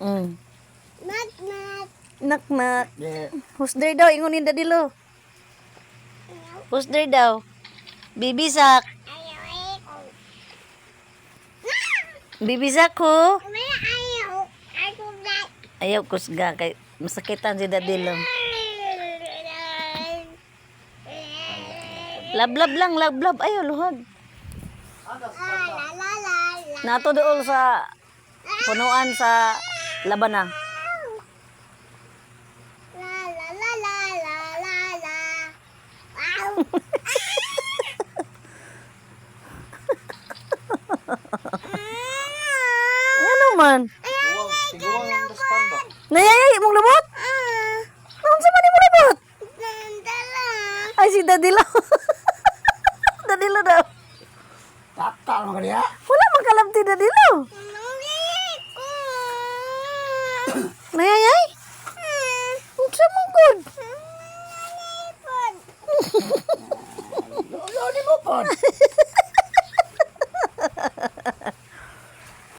Mm. Knock, knock. Nak nak. Yeah. Who's there daw? Ingon ni Dadilo. Who's there daw? Bibisak. Ayaw, ayaw. Bibisak ko. Kumaya ayaw. Ayaw na. Ayaw kusga kay masakitan si Dadilo. Lablab lang, lablab. Ayaw luhag. La la la la. Nato dool sa punuan sa labana. La la la la la la la. Wow. Ano man? Tiguang ang daspan ba? Nayayay mong lubot? Naon sa man mo lubot? Nandala. Ay si Dadilo. Dadilo daw. Tata naman kaniya. Wala magkalabti Dadilo. Nangyayay ko. Nayayay? Ang samang good. Nangyayay po. Lolo ni mo po.